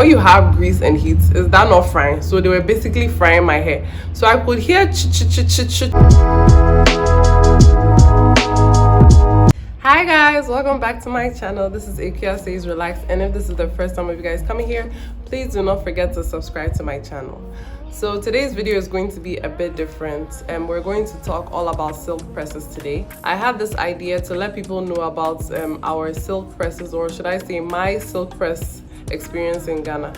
when you have grease and heat, is that not frying? So they were basically frying my hair. So I could hear Hi guys, welcome back to my channel. This is Akia Says Relax, and if this is the first time of you guys coming here, please do not forget to subscribe to my channel. So today's video is going to be a bit different, and we're going to talk all about silk presses today. I had this idea to let people know about our silk presses, or should I say my silk press experience in Ghana.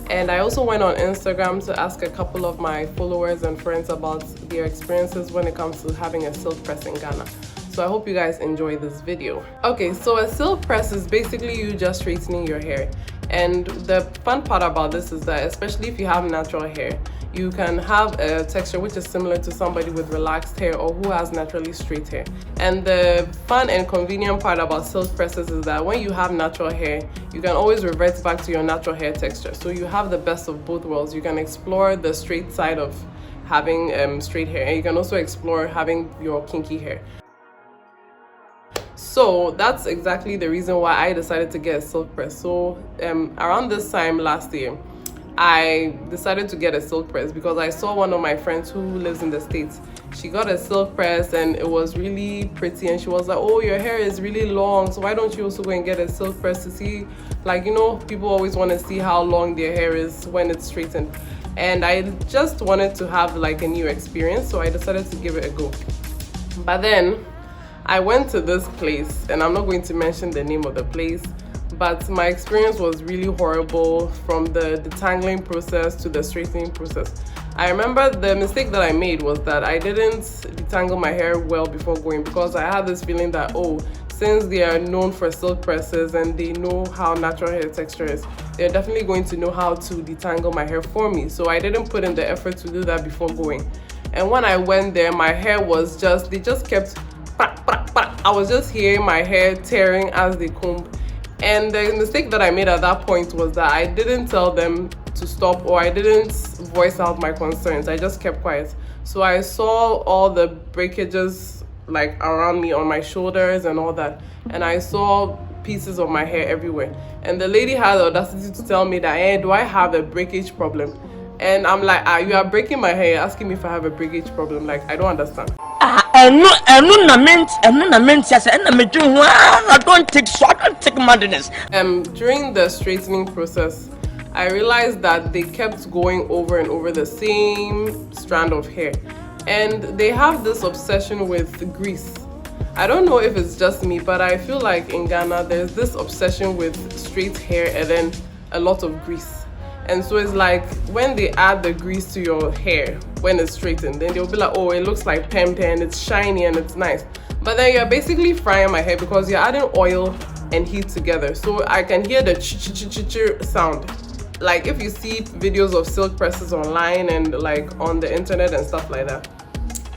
And I also went on Instagram to ask a couple of my followers and friends about their experiences when it comes to having a silk press in Ghana. So I hope you guys enjoy this video. Okay, so a silk press is basically you just straightening your hair. And the fun part about this is that, especially if you have natural hair, you can have a texture which is similar to somebody with relaxed hair or who has naturally straight hair. And the fun and convenient part about silk presses is that when you have natural hair, you can always revert back to your natural hair texture. So you have the best of both worlds. You can explore the straight side of having straight hair, and you can also explore having your kinky hair. So that's exactly the reason why I decided to get a silk press. So around this time last year, I decided to get a silk press because I saw one of my friends who lives in the States. She got a silk press and it was really pretty, and she was like, oh, your hair is really long, so why don't you also go and get a silk press to see, like, you know, people always want to see how long their hair is when it's straightened. And I just wanted to have like a new experience, so I decided to give it a go. But then I went to this place, and I'm not going to mention the name of the place, but my experience was really horrible, from the detangling process to the straightening process. I remember the mistake that I made was that I didn't detangle my hair well before going, because I had this feeling that, oh, since they are known for silk presses and they know how natural hair texture is, they're definitely going to know how to detangle my hair for me. So I didn't put in the effort to do that before going. And when I went there, my hair was they just kept, I was just hearing my hair tearing as they combed. And the mistake that I made at that point was that I didn't tell them to stop, or I didn't voice out my concerns. I just kept quiet. So I saw all the breakages like around me on my shoulders and all that, and I saw pieces of my hair everywhere. And the lady had the audacity to tell me that, hey, do I have a breakage problem? And I'm like, you are breaking my hair, asking me if I have a breakage problem. Like, I don't understand. I don't take madness. During the straightening process, I realized that they kept going over and over the same strand of hair, and they have this obsession with grease. I don't know if it's just me, but I feel like in Ghana there's this obsession with straight hair and then a lot of grease. And so it's like when they add the grease to your hair when it's straightened, then they'll be like, oh, it looks like permed hair and it's shiny and it's nice. But then you're basically frying my hair because you're adding oil and heat together. So I can hear the ch-ch-ch-ch sound. Like if you see videos of silk presses online and like on the internet and stuff like that,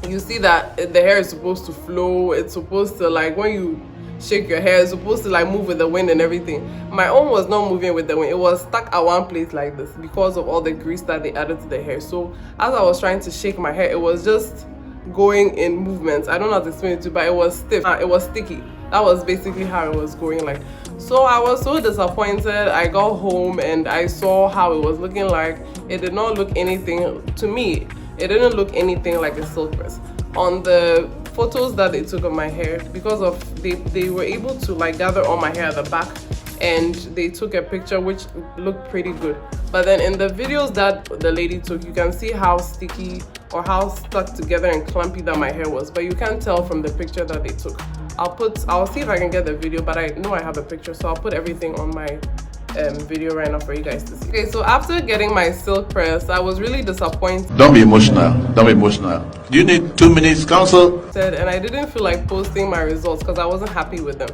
you see that the hair is supposed to flow. It's supposed to, like, when you shake your hair, it's supposed to like move with the wind and everything. My own was not moving with the wind. It was stuck at one place like this because of all the grease that they added to the hair. So as I was trying to shake my hair, it was just going in movements. I don't know how to explain it to you, but it was stiff. It was sticky. That was basically how it was going like. So I was so disappointed. I got home and I saw how it was looking like. It did not look anything, to me, it didn't look anything like a silk press. On the photos that they took of my hair, because of they were able to like gather all my hair at the back, and they took a picture which looked pretty good. But then in the videos that the lady took, you can see how sticky or how stuck together and clumpy that my hair was, but you can't tell from the picture that they took. I'll see if I can get the video, but I know I have a picture, so I'll put everything on my video right now for you guys to see. Okay, so after getting my silk press, I was really disappointed. Don't be emotional. Don't be emotional. Do you need 2 minutes counsel? And I didn't feel like posting my results because I wasn't happy with them.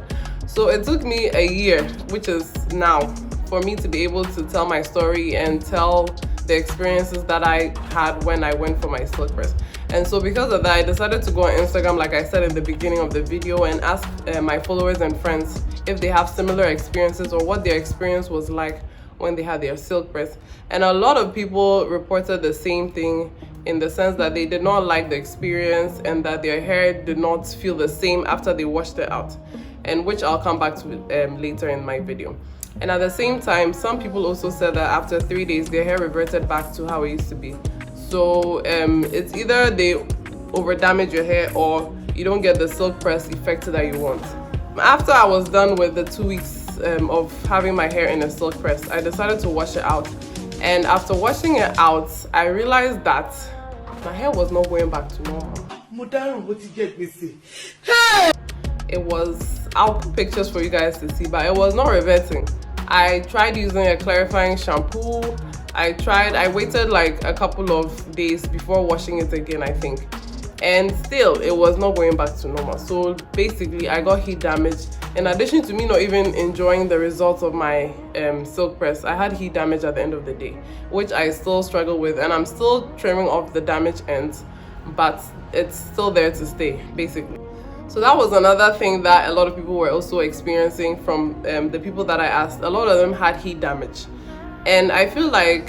So it took me a year, which is now, for me to be able to tell my story and tell the experiences that I had when I went for my silk press. And so because of that, I decided to go on Instagram, like I said in the beginning of the video, and ask my followers and friends if they have similar experiences or what their experience was like when they had their silk press. And a lot of people reported the same thing, in the sense that they did not like the experience and that their hair did not feel the same after they washed it out, and which I'll come back to later in my video. And at the same time, some people also said that after 3 days their hair reverted back to how it used to be. So it's either they over damage your hair or you don't get the silk press effect that you want. After I was done with the 2 weeks of having my hair in a silk press, I decided to wash it out. And after washing it out, I realized that my hair was not going back to normal. It was, I'll put pictures for you guys to see, but it was not reverting. I tried using a clarifying shampoo. I waited like a couple of days before washing it again, I think. And still, it was not going back to normal. So basically, I got heat damage. In addition to me not even enjoying the results of my silk press, I had heat damage at the end of the day, which I still struggle with. And I'm still trimming off the damaged ends, but it's still there to stay, basically. So that was another thing that a lot of people were also experiencing from the people that I asked. A lot of them had heat damage. And I feel like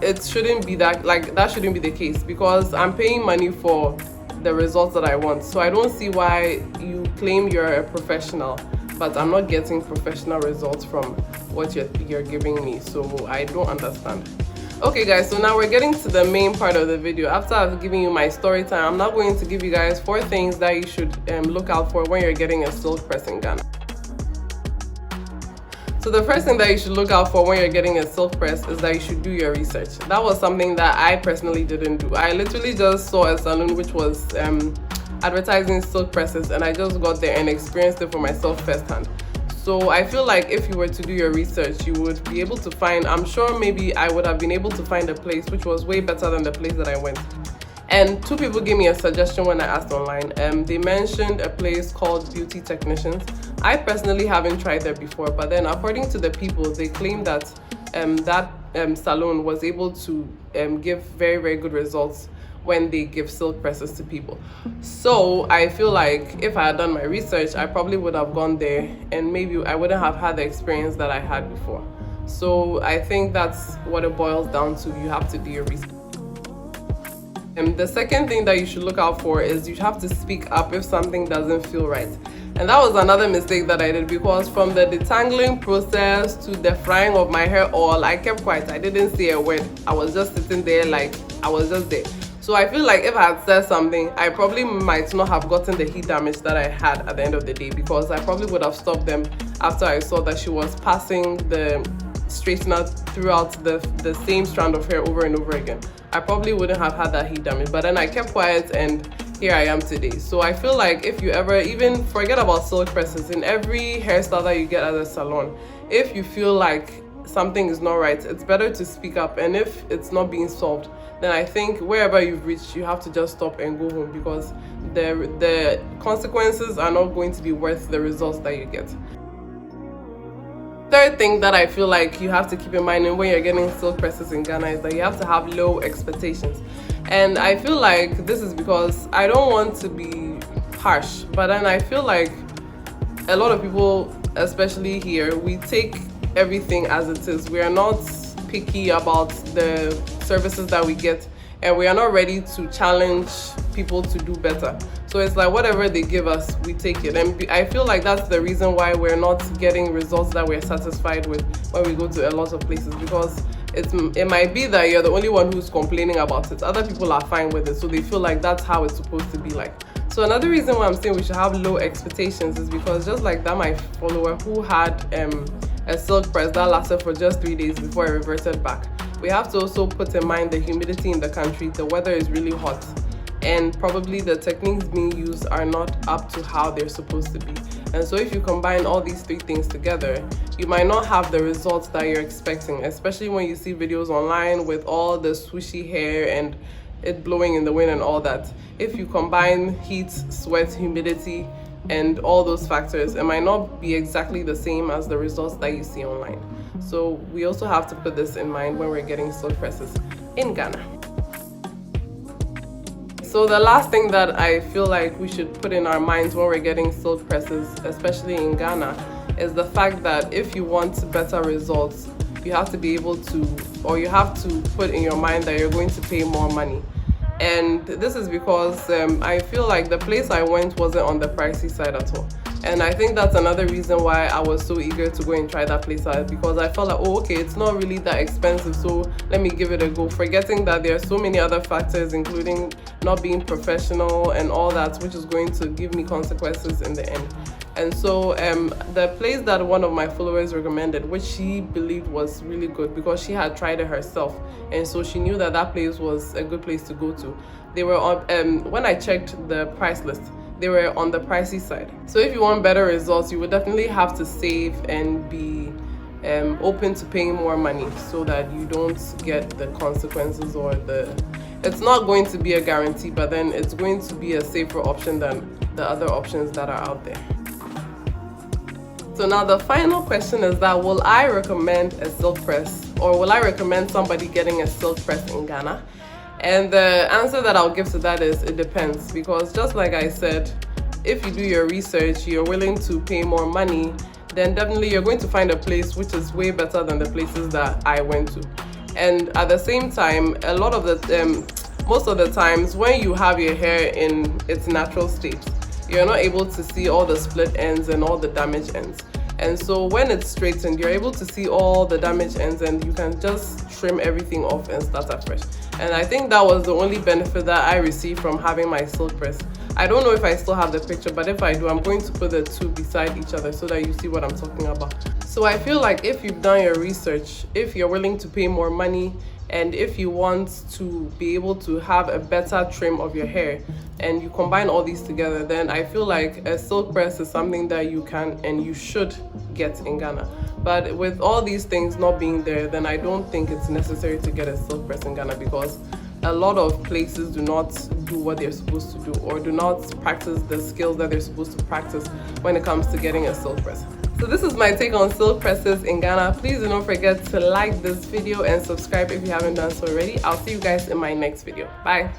it shouldn't be that, like that shouldn't be the case, because I'm paying money for the results that I want. So I don't see why you claim you're a professional, but I'm not getting professional results from what you're giving me. So I don't understand. Okay guys, so now we're getting to the main part of the video. After I've given you my story time, I'm now going to give you guys 4 things that you should look out for when you're getting a silk press in Ghana. So the first thing that you should look out for when you're getting a silk press is that you should do your research. That was something that I personally didn't do. I literally just saw a salon which was advertising silk presses, and I just got there and experienced it for myself firsthand. So I feel like if you were to do your research, you would be able to find, I'm sure maybe I would have been able to find a place which was way better than the place that I went. And 2 people gave me a suggestion when I asked online. They mentioned a place called Beauty Technicians. I personally haven't tried there before, but then according to the people, they claim that salon was able to give very, very good results when they give silk presses to people. So I feel like if I had done my research, I probably would have gone there and maybe I wouldn't have had the experience that I had before. So I think that's what it boils down to. You have to do your research. The second thing that you should look out for is you have to speak up if something doesn't feel right. And that was another mistake that I did, because from the detangling process to the frying of my hair oil, I kept quiet. I didn't say a word. I was just sitting there like I was just there. So I feel like if I had said something, I probably might not have gotten the heat damage that I had at the end of the day, because I probably would have stopped them after I saw that she was passing the straightener throughout the same strand of hair over and over again. I probably wouldn't have had that heat damage, but then I kept quiet and here I am today. So I feel like if you ever, even forget about silk presses, in every hairstyle that you get at a salon, if you feel like something is not right, it's better to speak up. And if it's not being solved, then I think wherever you've reached, you have to just stop and go home, because the consequences are not going to be worth the results that you get. Third thing that I feel like you have to keep in mind when you're getting silk presses in Ghana is that you have to have low expectations. And I feel like this is because I don't want to be harsh, but then I feel like a lot of people, especially here, we take everything as it is. We are not picky about the services that we get, and we are not ready to challenge people to do better. So it's like whatever they give us, we take it. And I feel like that's the reason why we're not getting results that we're satisfied with when we go to a lot of places, because it might be that you're the only one who's complaining about it. Other people are fine with it, so they feel like that's how it's supposed to be like. So another reason why I'm saying we should have low expectations is because just like that, my follower who had a silk press that lasted for just 3 days before it reverted back. We have to also put in mind the humidity in the country. The weather is really hot, and probably the techniques being used are not up to how they're supposed to be. And so if you combine all these 3 things together, you might not have the results that you're expecting, especially when you see videos online with all the swooshy hair and it blowing in the wind and all that. If you combine heat, sweat, humidity, and all those factors, it might not be exactly the same as the results that you see online. So we also have to put this in mind when we're getting silk presses in Ghana. So the last thing that I feel like we should put in our minds when we're getting silk presses, especially in Ghana, is the fact that if you want better results, you have to be able to, or you have to put in your mind that you're going to pay more money. And this is because I feel like the place I went wasn't on the pricey side at all. And I think that's another reason why I was so eager to go and try that place out, because I felt like, oh, okay, it's not really that expensive, so let me give it a go, forgetting that there are so many other factors, including not being professional and all that, which is going to give me consequences in the end. And so the place that one of my followers recommended, which she believed was really good because she had tried it herself, and so she knew that that place was a good place to go to. They were on, when I checked the price list, they were on the pricey side. So if you want better results, you would definitely have to save and be open to paying more money so that you don't get the consequences, or it's not going to be a guarantee, but then it's going to be a safer option than the other options that are out there. So now the final question is that, will I recommend a silk press, or will I recommend somebody getting a silk press in Ghana? And the answer that I'll give to that is it depends, because just like I said, if you do your research, you're willing to pay more money, then definitely you're going to find a place which is way better than the places that I went to. And at the same time, a lot of most of the times when you have your hair in its natural state, you're not able to see all the split ends and all the damaged ends. And so when it's straightened, you're able to see all the damaged ends, and you can just trim everything off and start afresh. And I think that was the only benefit that I received from having my silk press. I don't know if I still have the picture, but if I do, I'm going to put the two beside each other so that you see what I'm talking about. So I feel like if you've done your research, if you're willing to pay more money, and if you want to be able to have a better trim of your hair, and you combine all these together, then I feel like a silk press is something that you can and you should get in Ghana. But with all these things not being there, then I don't think it's necessary to get a silk press in Ghana, because a lot of places do not do what they're supposed to do, or do not practice the skills that they're supposed to practice when it comes to getting a silk press. So this is my take on silk presses in Ghana. Please do not forget to like this video and subscribe if you haven't done so already. I'll see you guys in my next video. Bye.